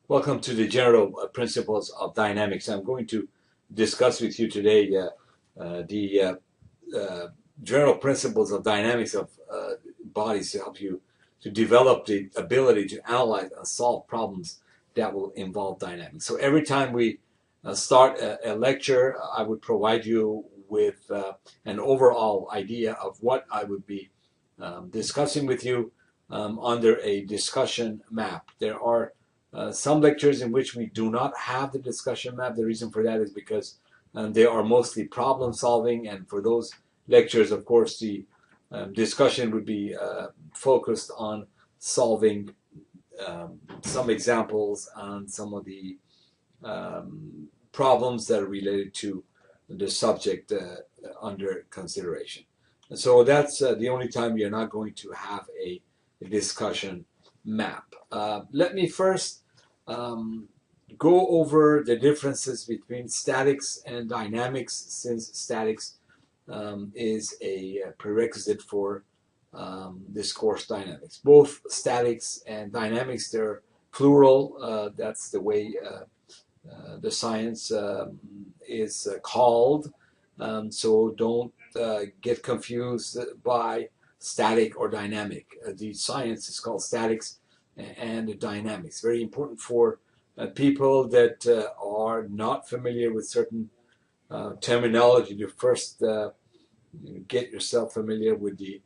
Welcome to the general principles of dynamics. I'm going to discuss with you today the general principles of dynamics of bodies to help you to develop the ability to analyze and solve problems that will involve dynamics. So every time we start a lecture, I would provide you with an overall idea of what I would be discussing with you under a discussion map. There are some lectures in which we do not have the discussion map. The reason for that is because they are mostly problem solving, and for those lectures, of course, the discussion would be focused on solving some examples on some of the problems that are related to the subject under consideration. And so that's the only time you're not going to have a discussion map. Let me first go over the differences between statics and dynamics, since statics is a prerequisite for this course dynamics. Both statics and dynamics, they're plural. That's the way the science is called. So don't get confused by static or dynamic. The science is called statics and dynamics. Very important for people that are not familiar with certain terminology to first get yourself familiar with the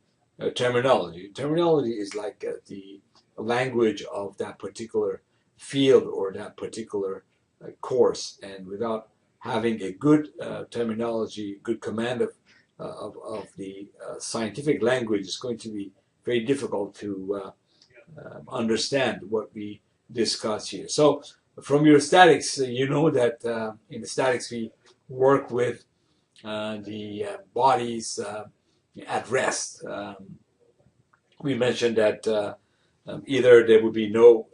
terminology. Terminology is like the language of that particular field or that particular course, and without having a good terminology, good command of the scientific language, it's going to be very difficult to understand what we discuss here. So from your statics, you know that in the statics we work with the bodies at rest. We mentioned that either there would be no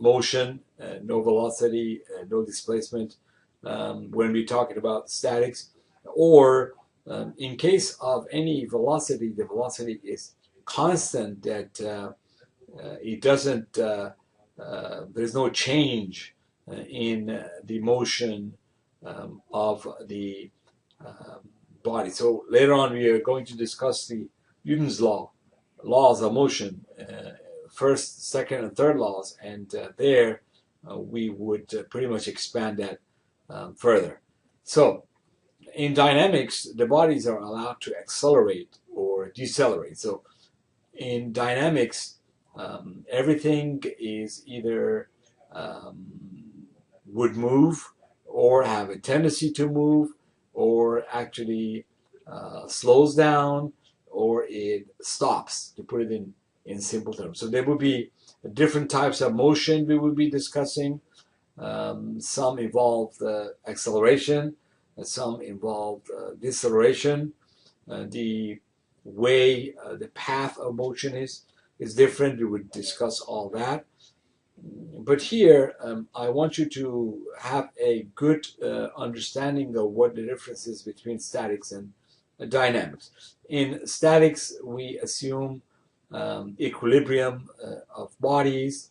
motion, no velocity, no displacement when we're talking about statics, or in case of any velocity, the velocity is constant, that it doesn't, there's no change in the motion of the body. So later on we are going to discuss the Newton's laws of motion, first, second, and third laws, and there we would pretty much expand that further. So in dynamics, the bodies are allowed to accelerate or decelerate. So in dynamics, everything is either would move or have a tendency to move, or actually slows down, or it stops, to put it in simple terms. So there would be different types of motion we would be discussing. Some involve acceleration, some involve deceleration. The way the path of motion is different. We would discuss all that. But here, I want you to have a good understanding of what the difference is between statics and dynamics. In statics, we assume equilibrium of bodies,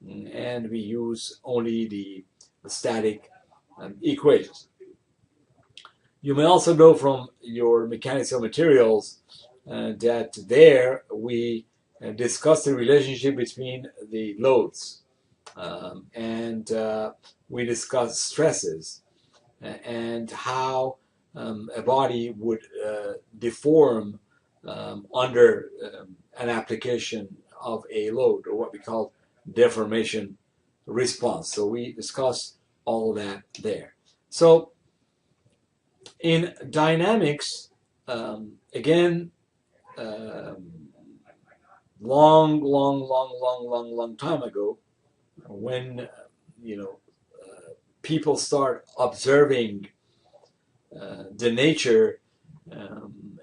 and we use only the static equations. You may also know from your mechanics of materials that there we discuss the relationship between the loads, and we discuss stresses and how a body would deform under an application of a load, or what we call deformation response. So we discuss all that there. So in dynamics, again, long time ago, when people start observing the nature,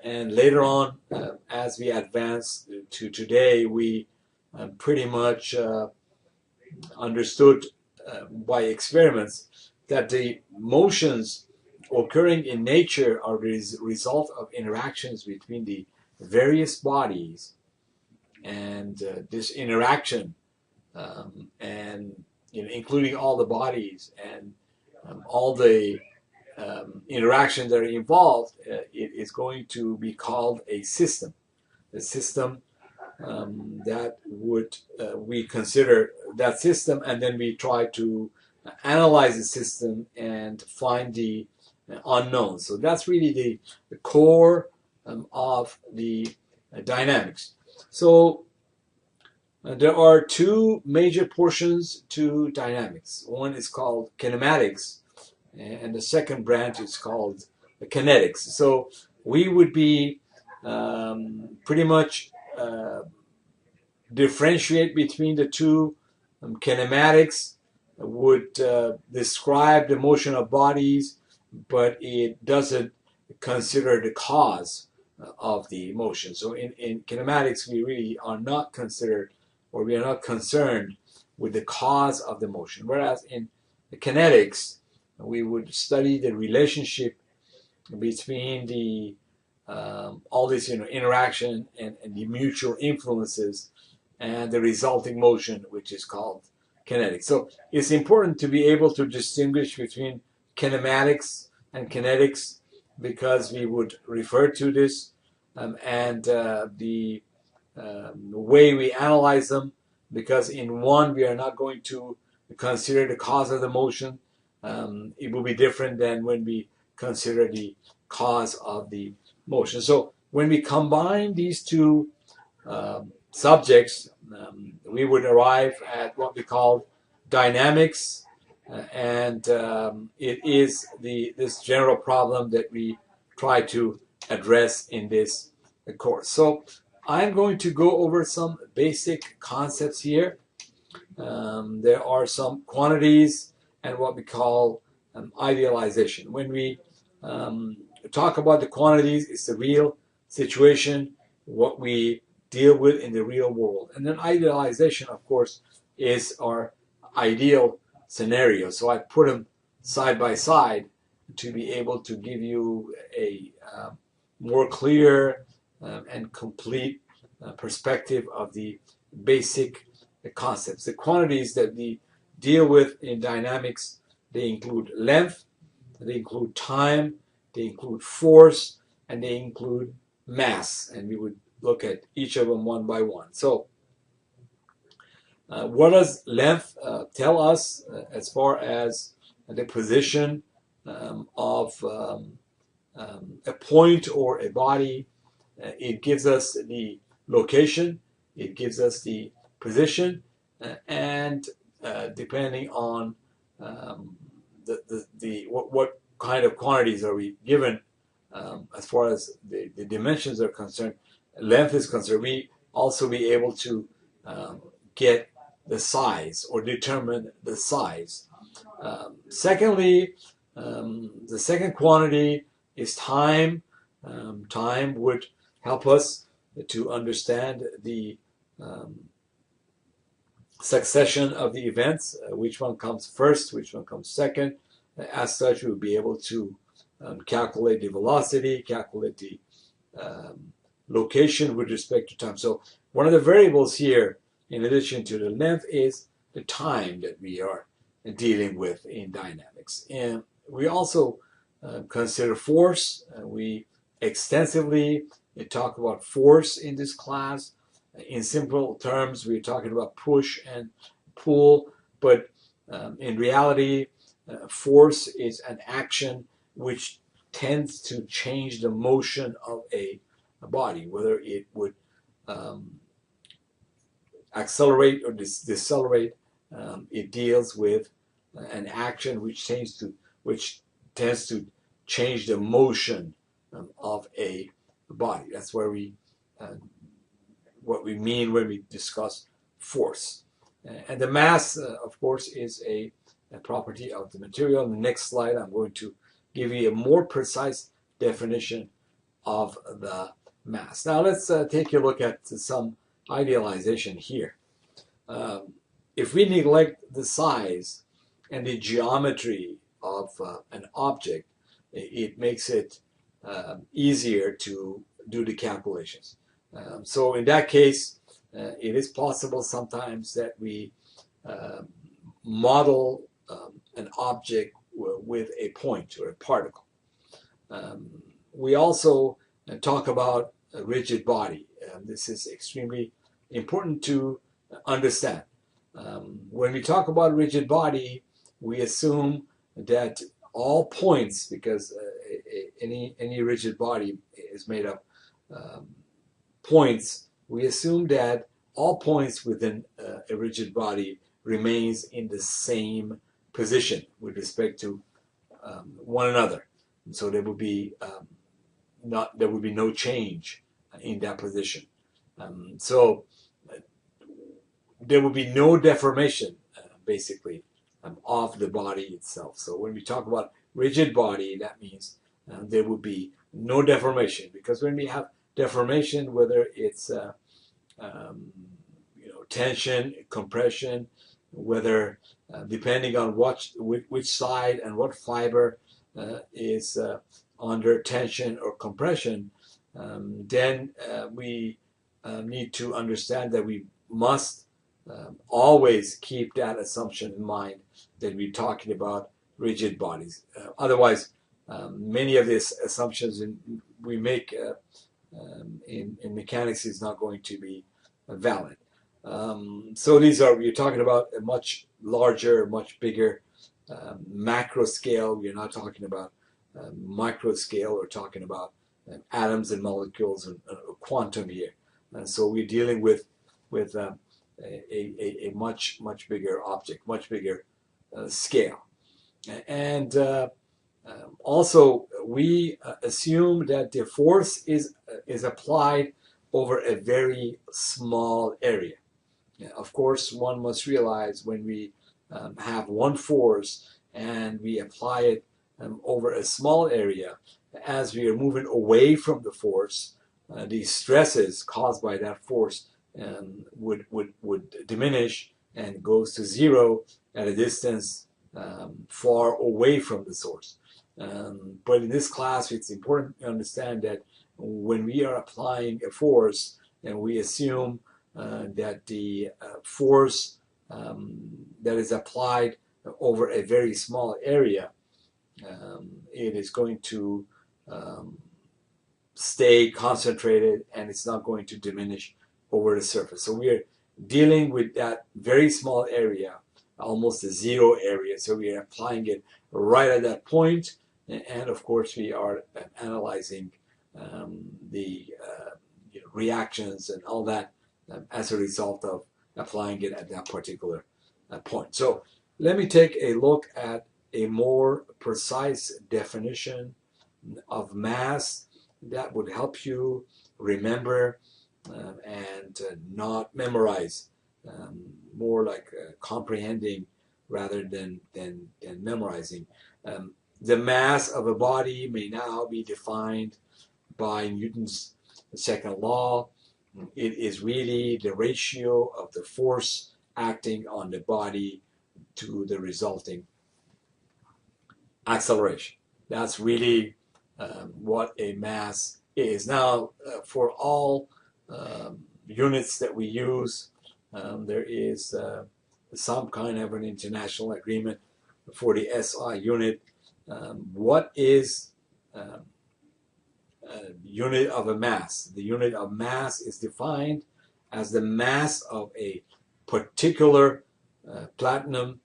and later on, as we advance to today, we pretty much understood by experiments that the motions occurring in nature are the result of interactions between the various bodies, and this interaction and including all the bodies and all the interactions that are involved, it is going to be called a system. A system that would we consider that system, and then we try to analyze the system and find the unknown. So that's really the core of the dynamics. So there are two major portions to dynamics. One is called kinematics, and the second branch is called kinetics. So we would be pretty much differentiate between the two. Kinematics would describe the motion of bodies, but it doesn't consider the cause of the motion. So in kinematics, we really are not considered, or we are not concerned with the cause of the motion. Whereas in the kinetics, we would study the relationship between the all this interaction and the mutual influences and the resulting motion, which is called kinetics. So it's important to be able to distinguish between kinematics and kinetics, because we would refer to this and the way we analyze them, because in one we are not going to consider the cause of the motion. It will be different than when we consider the cause of the motion. So when we combine these two subjects, we would arrive at what we call dynamics, and it is this general problem that we try to address in this course. So I'm going to go over some basic concepts here. There are some quantities and what we call idealization. When we talk about the quantities, it's the real situation, what we deal with in the real world. And then idealization, of course, is our ideal scenario. So I put them side by side to be able to give you a more clear and complete perspective of the basic concepts. The quantities that we deal with in dynamics, they include length, they include time, they include force, and they include mass. And we would look at each of them one by one. So what does length tell us as far as the position of a point or a body? It gives us the location, it gives us the position, and depending on what kind of quantities are we given as far as the dimensions are concerned, length is concerned, we also be able to get the size or determine the size. Secondly, the second quantity is time. Time would help us to understand the succession of the events, which one comes first, which one comes second. As such, we'll be able to calculate the velocity, calculate the location with respect to time. So one of the variables here, in addition to the length, is the time that we are dealing with in dynamics. And we also consider force. We extensively talk about force in this class. In simple terms, we're talking about push and pull, but in reality, force is an action which tends to change the motion of a body, whether it would accelerate or decelerate. It deals with an action which tends to change the motion of a body. That's where what we mean when we discuss force. And the mass, of course, is a property of the material. In the next slide, I'm going to give you a more precise definition of the mass. Now let's take a look at some idealization here. If we neglect the size and the geometry of an object, it makes it easier to do the calculations. So in that case, it is possible sometimes that we model an object with a point or a particle. We also talk about a rigid body. This is extremely important to understand. When we talk about rigid body, we assume that all points, because any rigid body is made of points, we assume that all points within a rigid body remains in the same position with respect to one another. And so there would be no change in that position. So there would be no deformation, basically, of the body itself. So when we talk about rigid body, that means there would be no deformation, because when we have deformation, whether it's tension, compression, whether depending on which side and what fiber is under tension or compression, then we need to understand that we must always keep that assumption in mind, that we're talking about rigid bodies. Otherwise, many of these assumptions we make in mechanics is not going to be valid. So we're talking about a much larger, much bigger macro scale. We're not talking about micro scale. We're talking about atoms and molecules and quantum here. And so we're dealing with a much bigger object, much bigger scale. And also we assume that the force is applied over a very small area. Of course, one must realize when we have one force and we apply it over a small area, as we are moving away from the force, the stresses caused by that force would diminish and goes to zero at a distance far away from the source. But in this class, it's important to understand that when we are applying a force and we assume that the force that is applied over a very small area, it is going to stay concentrated and it's not going to diminish over the surface. So we are dealing with that very small area, almost a zero area. So we are applying it right at that point. And of course, we are analyzing the reactions and all that as a result of applying it at that particular point. So let me take a look at a more precise definition of mass that would help you remember and not memorize, more like comprehending rather than memorizing. The mass of a body may now be defined by Newton's second law. It is really the ratio of the force acting on the body to the resulting acceleration. That's really what a mass is. Now, for all units that we use, there is some kind of an international agreement for the SI unit. What is unit of a mass? The unit of mass is defined as the mass of a particular platinum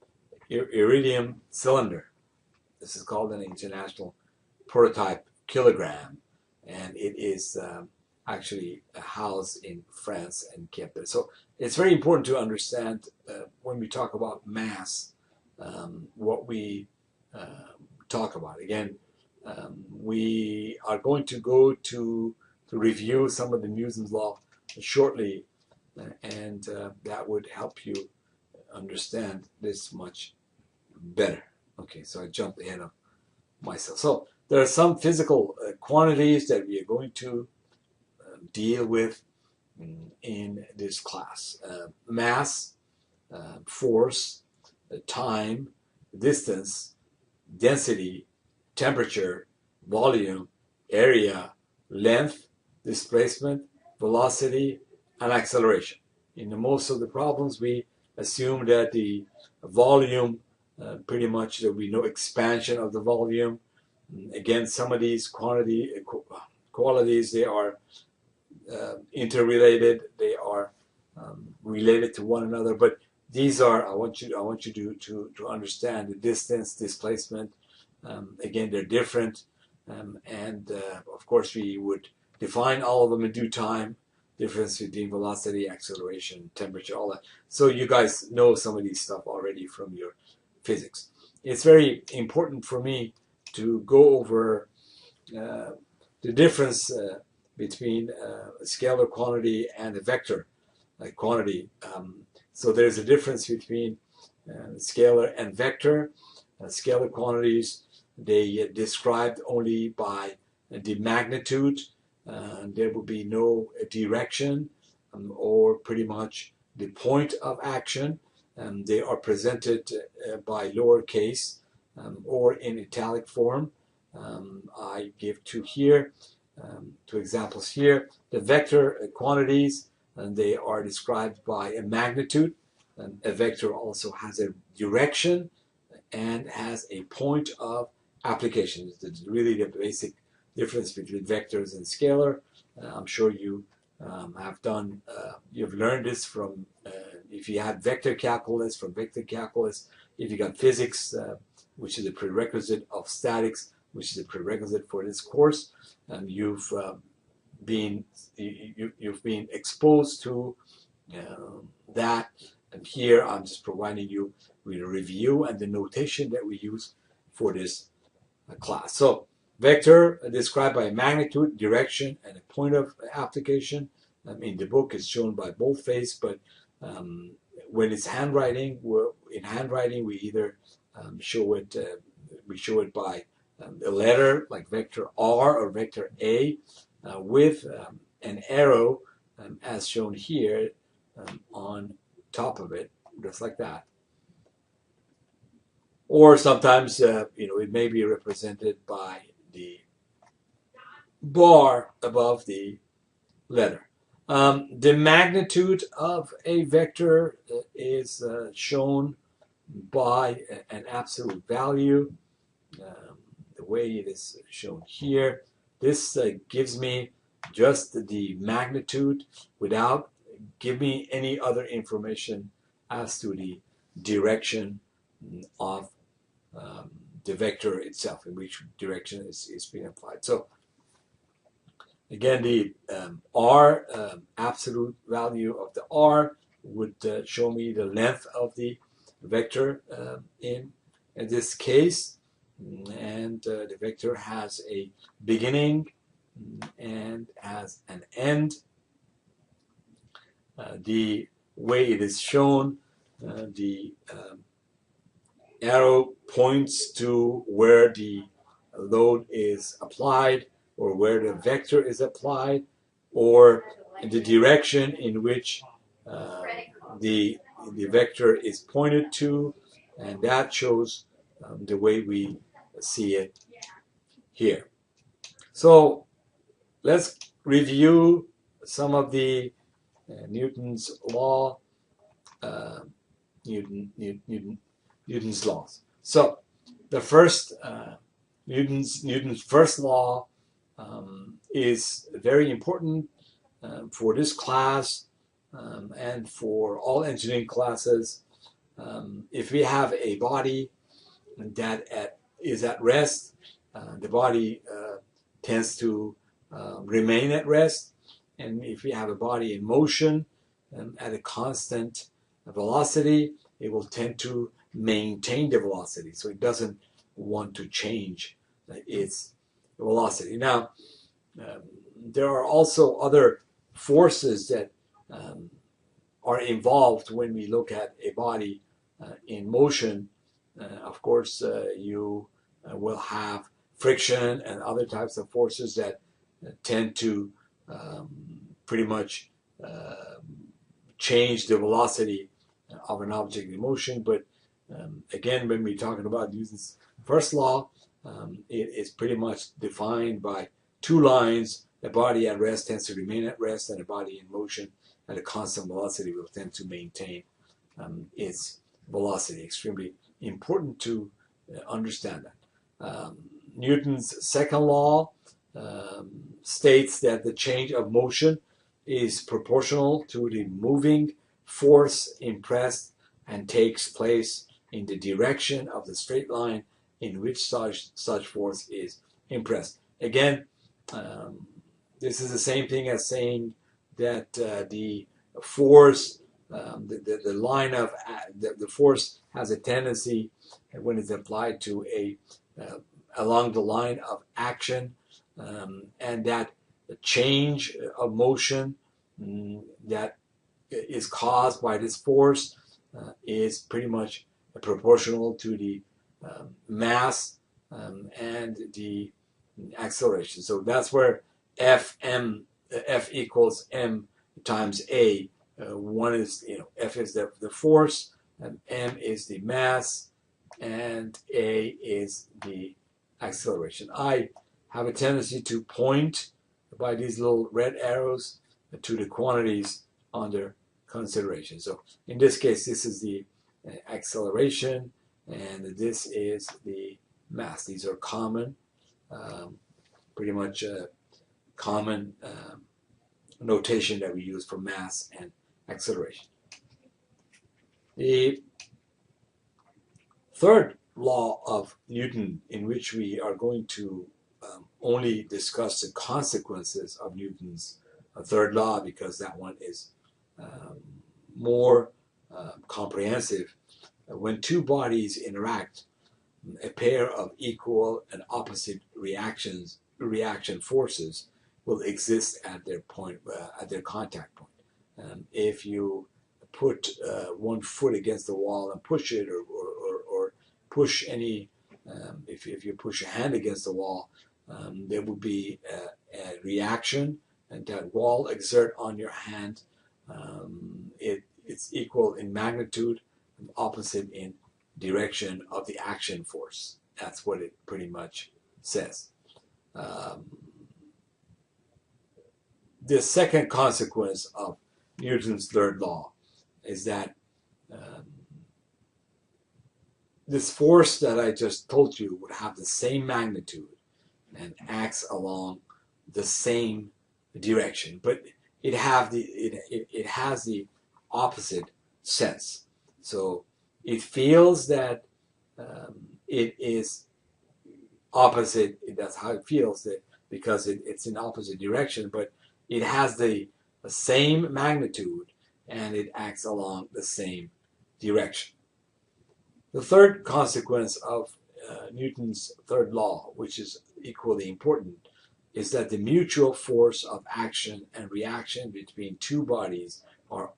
iridium cylinder. This is called an international prototype kilogram, and it is actually housed in France and kept there. So it's very important to understand when we talk about mass, what we talk about. Again, we are going to go to review some of the Newton's law shortly, and that would help you understand this much better. Okay, so I jumped ahead of myself. So there are some physical quantities that we are going to deal with in this class. Mass, force, time, distance, density, temperature, volume, area, length, displacement, velocity, and acceleration. in most of the problems, we assume that the volume, pretty much there will be no expansion of the volume. Again, some of these qualities, they are interrelated, they are related to one another, but these are, I want you to understand the distance, displacement. Again, they're different, and of course we would define all of them in due time. Difference between velocity, acceleration, temperature, all that. So you guys know some of these stuff already from your physics. It's very important for me to go over the difference between a scalar quantity and a vector quantity. So there's a difference between scalar and vector. Scalar quantities, they described only by the magnitude. There will be no direction or pretty much the point of action. They are presented by lowercase or in italic form. I give two examples here. The vector quantities, and they are described by a magnitude. A vector also has a direction and has a point of application. It's really the basic difference between vectors and scalar. I'm sure you have done, you've learned this from, if you had vector calculus, from vector calculus, if you got physics, which is a prerequisite of statics, which is a prerequisite for this course, and you've been exposed to that. And here I'm just providing you with a review and the notation that we use for this class. So vector described by magnitude, direction, and a point of application. In the book it's shown by boldface, but when it's handwriting, we either show it by a letter like vector R or vector A with an arrow as shown here on top of it, just like that. Or sometimes it may be represented by the bar above the letter. The magnitude of a vector is shown by an absolute value, the way it is shown here. This gives me just the magnitude without giving me any other information as to the direction of the vector itself, in which direction is being applied. So again, the R, absolute value of the R, would show me the length of the vector in this case. And the vector has a beginning and has an end. The way it is shown, the arrow points to where the load is applied, or where the vector is applied, or the direction in which the vector is pointed to, and that shows the way we see it here. So let's review some of the Newton's law, Newton's laws. So the first Newton's first law is very important for this class and for all engineering classes. If we have a body that is at rest, the body tends to remain at rest. And if we have a body in motion at a constant velocity, it will tend to maintain the velocity. So it doesn't want to change its velocity. Now, there are also other forces that are involved when we look at a body in motion. Of course, you will have friction and other types of forces that tend to pretty much change the velocity of an object in motion. But again, when we're talking about Newton's first law, it is pretty much defined by two lines. A body at rest tends to remain at rest, and a body in motion at a constant velocity will tend to maintain its velocity. Extremely important to understand that. Newton's second law states that the change of motion is proportional to the moving force impressed and takes place in the direction of the straight line in which such force is impressed. Again, this is the same thing as saying that the force, the line of the force has a tendency when it's applied to a along the line of action, and that the change of motion that is caused by this force is pretty much proportional to the mass and the acceleration. So that's where F equals m times a. One is, F is the force, and m is the mass, and a is the acceleration. I have a tendency to point by these little red arrows to the quantities under consideration. So in this case, this is the acceleration, and this is the mass. These are common, pretty much common notation that we use for mass and acceleration. The third law of Newton, in which we are going to only discuss the consequences of Newton's third law, because that one is more comprehensive. When two bodies interact, a pair of equal and opposite reaction forces will exist at their point, at their contact point. If you put one foot against the wall and push it, or push any, if you push your hand against the wall, there will be a reaction, and that wall exert on your hand. It's equal in magnitude and opposite in direction of the action force. That's what it pretty much says. The second consequence of Newton's third law is that this force that I just told you would have the same magnitude and acts along the same direction, but it has the opposite sense. So it feels that it is opposite. That's how it feels, that because it's in opposite direction, but it has the same magnitude and it acts along the same direction. The third consequence of Newton's third law, which is equally important, is that the mutual force of action and reaction between two bodies are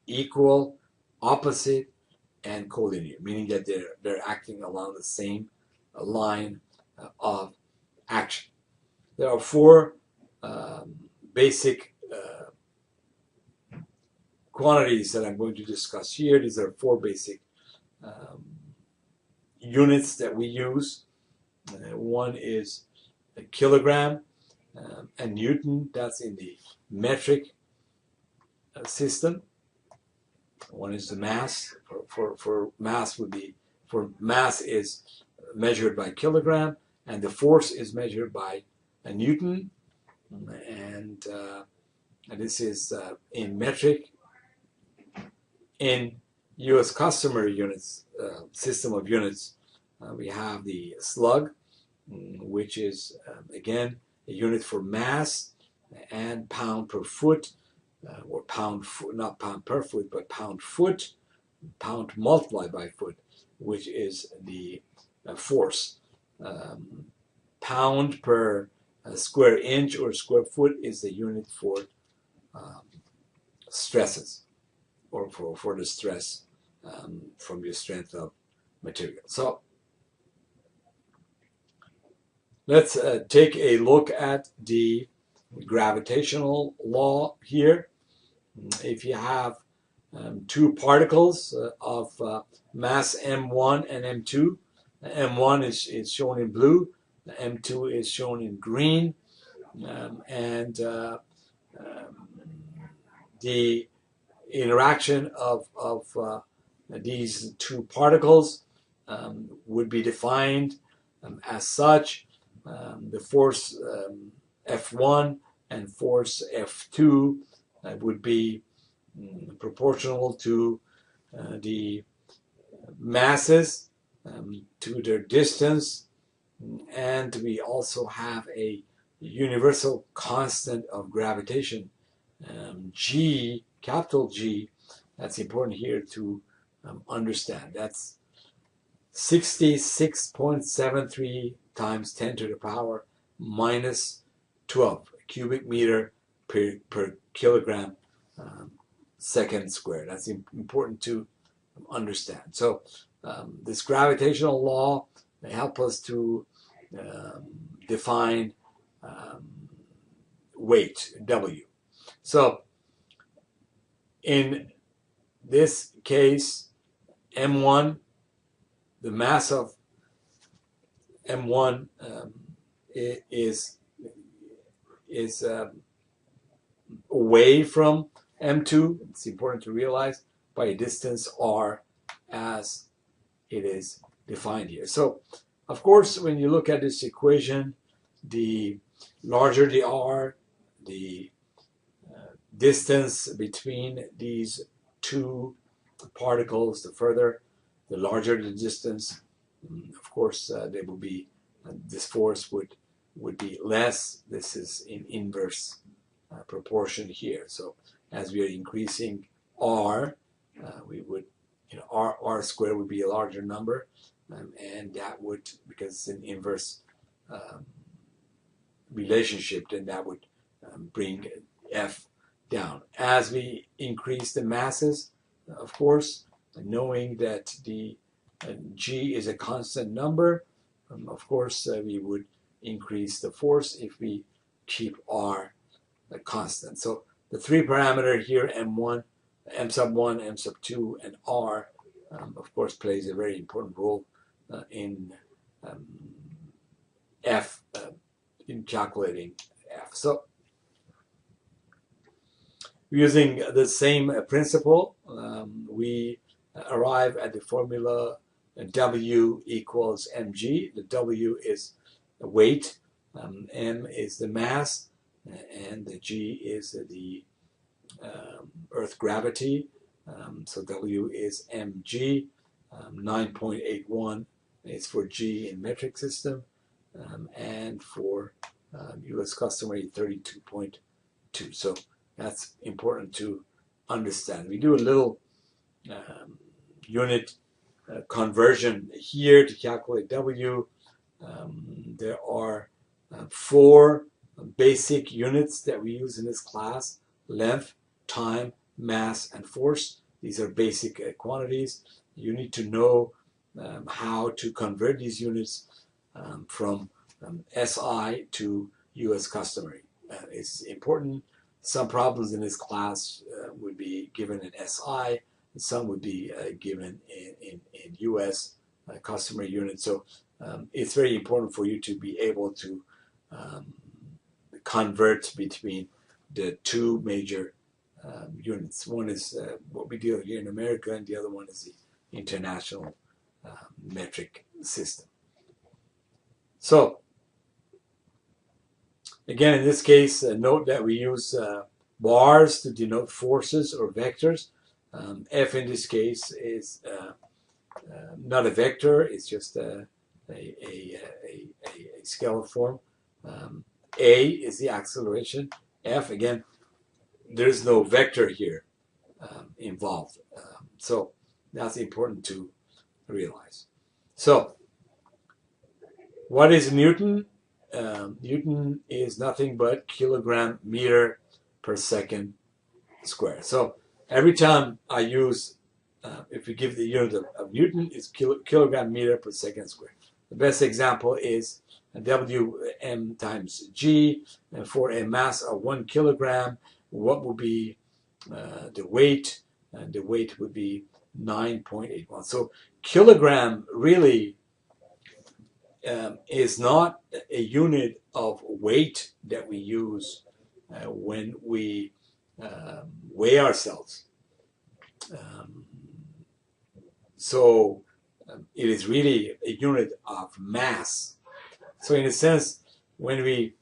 equal, opposite, and collinear, meaning that they're acting along the same line of action. There are four basic quantities that I'm going to discuss here. These are four basic units that we use. One is a kilogram, and Newton, that's in the metric system. One is the mass. For mass would be, for mass is measured by kilogram, and the force is measured by a Newton, and this is in metric. In U.S. customary units, system of units, we have the slug, which is again a unit for mass, and pound per foot, or pound foot, not pound per foot, but pound foot, pound multiplied by foot, which is the force. Pound per square inch or square foot is the unit for stresses, or for the stress from your strength of material. So let's take a look at the gravitational law here. If you have two particles of mass m1 and m2, m1 is shown in blue, m2 is shown in green, and the interaction of these two particles would be defined as such. The force F1 and force F2 would be proportional to the masses, to their distance, and we also have a universal constant of gravitation, G, capital G. That's important here to understand. That's 66.73 times 10 to the power minus 12 cubic meter per kilogram second squared. That's important to understand. So this gravitational law may help us to define weight, W. So in this case, M1, the mass of M1 is away from M2. It's important to realize by a distance R as it is defined here. So, of course, when you look at this equation, the larger the R, the distance between these two particles, the larger the distance, of course, they will be, this force would be less. This is in inverse proportion here. So as we are increasing R, we would, R squared would be a larger number, and that would, because it's an inverse relationship, then that would bring F down. As we increase the masses, of course, knowing that the G is a constant number, of course, we would increase the force if we keep R a constant. So the three parameter here, M1, M sub 1, M sub 2, and R, of course, plays a very important role in F, in calculating F. So using the same principle, we arrive at the formula W equals mg. The W is the weight, m is the mass, and the g is the Earth gravity. So W is mg. 9.81 is for G in metric system, and for US customary 32.2. So that's important to understand. We do a little unit conversion here to calculate W. There are 4 basic units that we use in this class: length, time, mass, and force. These are basic quantities. You need to know how to convert these units from SI to US customary. It's important. Some problems in this class would be given in SI, and some would be given in US customary units. So it's very important for you to be able to convert between the two major units. One is what we deal here in America, and the other one is the international metric system. So again, in this case, note that we use bars to denote forces or vectors. F in this case is not a vector; it's just a scalar form. A is the acceleration. F, again, there's no vector here involved. So that's important to realize. So what is Newton? Newton is nothing but kilogram meter per second square. So every time I use, if we give the unit of Newton, it's kilogram meter per second square. The best example is Wm times G, and for a mass of 1 kilogram, what would be the weight? And the weight would be 9.81. So kilogram really is not a unit of weight that we use when we weigh ourselves. Um, so it is really a unit of mass. So in a sense, when we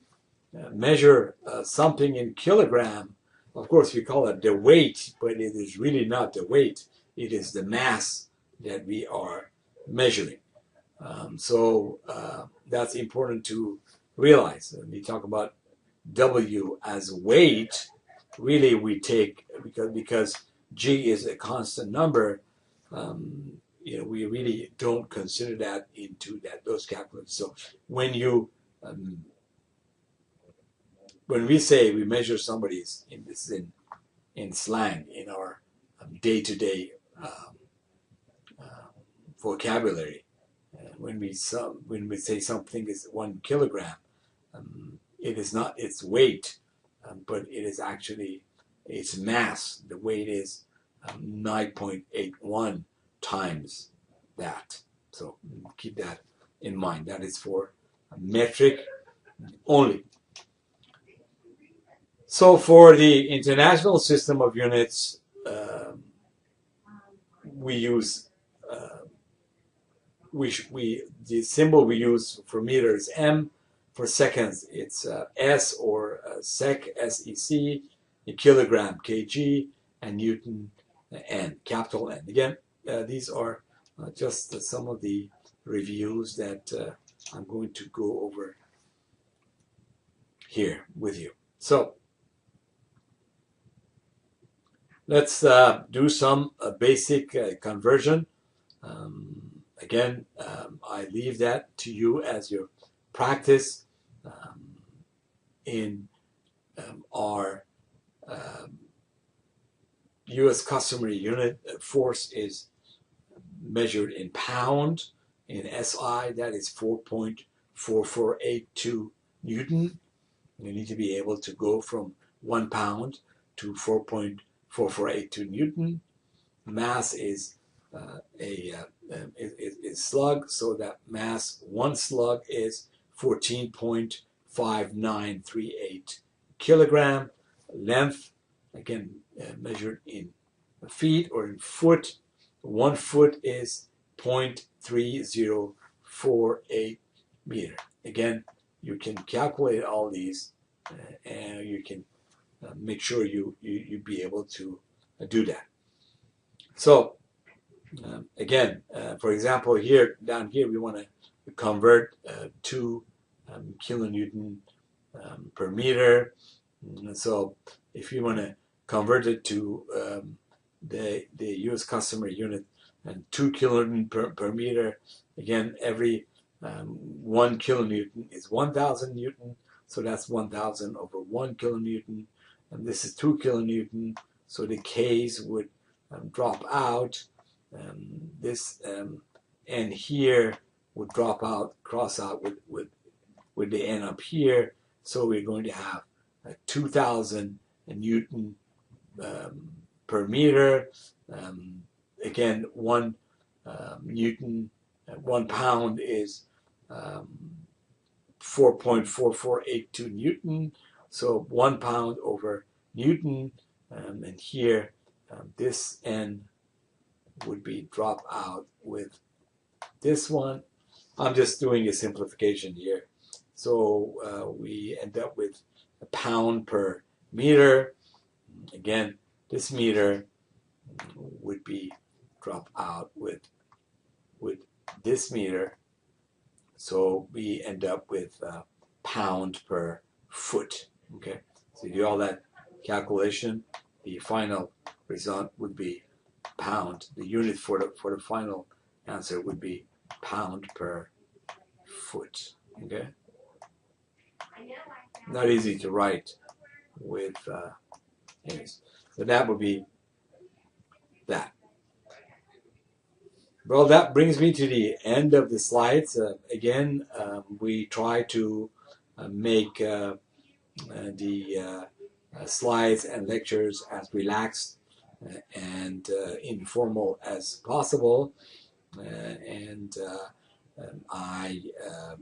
measure something in kilogram, of course we call it the weight, but it is really not the weight. It is the mass that we are measuring. So that's important to realize. When we talk about W as weight, really we take, because G is a constant number, we really don't consider that into those calculations. So when you when we say we measure somebody's, in slang, in our day-to-day vocabulary, when we say something is 1 kilogram, it is not its weight, but it is actually its mass. The weight is 9.81 times that. So keep that in mind. That is for metric only. So for the international system of units, we use the symbol we use for meter is M. For seconds, it's S or sec, SEC, a kilogram, kg, and Newton, N, capital N. Again, these are just some of the reviews that I'm going to go over here with you. So let's do some basic conversion. Again, I leave that to you as your practice. In our U.S. customary unit, force is measured in pound. In SI, that is 4.4482 Newton. You need to be able to go from 1 pound to 4.4482 Newton. Mass is is slug, so that mass, one slug is 14.5938 kilogram. Length, again, measured in feet or in foot. 1 foot is 0.3048 meter. Again, you can calculate all these, and you can make sure you be able to do that. So again, for example, down here, we want to convert 2 kilonewton per meter. So if you want to convert it to the U.S. customary unit, and 2 kilonewton per meter, again, every 1 kilonewton is 1,000 newton. So that's 1,000 over 1 kilonewton. And this is 2 kilonewton. So the K's would drop out. This N here would drop out, cross out with the N up here. So we're going to have 2,000 newton per meter. Again, 1 newton, 1 pound is 4.4482 Newton. So 1 pound over Newton. And here, this N would be drop out with this one. I'm just doing a simplification here. So we end up with a pound per meter. Again, this meter would be drop out with this meter. So we end up with pound per foot. Okay, so you do all that calculation. The final result would be pound. The unit for the final answer would be pound per foot. Okay, not easy to write with anyways. So that would be that. Well, that brings me to the end of the slides. Again, we try to make the slides and lectures as relaxed and informal as possible. I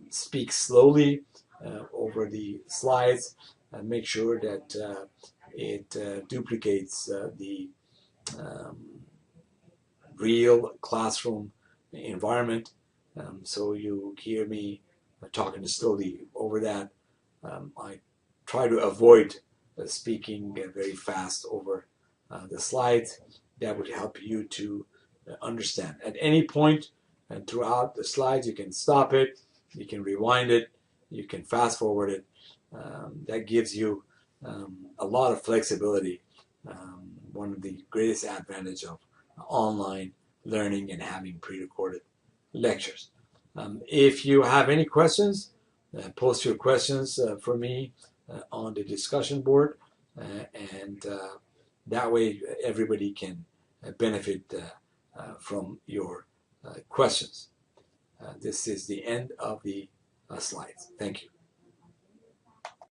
speak slowly over the slides and make sure that it duplicates real classroom environment. So you hear me talking slowly over that. I try to avoid speaking very fast over the slides. That would help you to understand. At any point and throughout the slides, you can stop it, you can rewind it, you can fast forward it. That gives you a lot of flexibility. One of the greatest advantages of online learning and having pre-recorded lectures. If you have any questions, post your questions for me on the discussion board, and that way everybody can benefit from your questions. This is the end of the slides. Thank you.